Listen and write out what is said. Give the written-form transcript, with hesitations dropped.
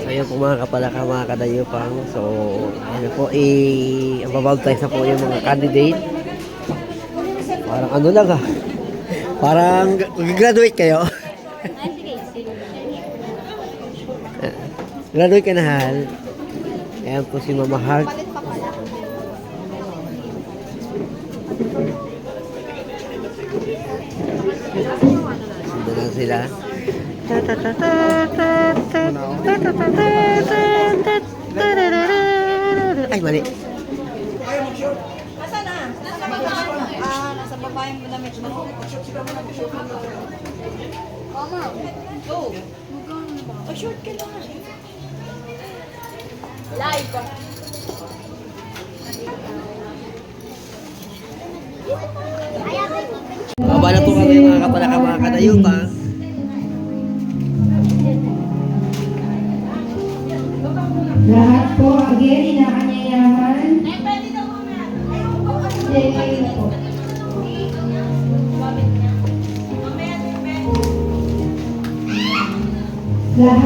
Ayun po mga kapalaka, mga kadayupang. So, ayun po, mababtize na po yung mga candidate. Parang ano lang ha. Parang graduate kayo. Graduate ka na, Hal. Ayan po si Mama Heart. Sundan lang sila. Ay, mali. Asa na? Nasa baba. Nasa baba yung damit mo. Mama. Go. Oh, short ka lang. Live. Baba na po kami mga kapalaka, mga kadayupang. Lahat po, again, inaanyayahan. Dahil po. Lahat.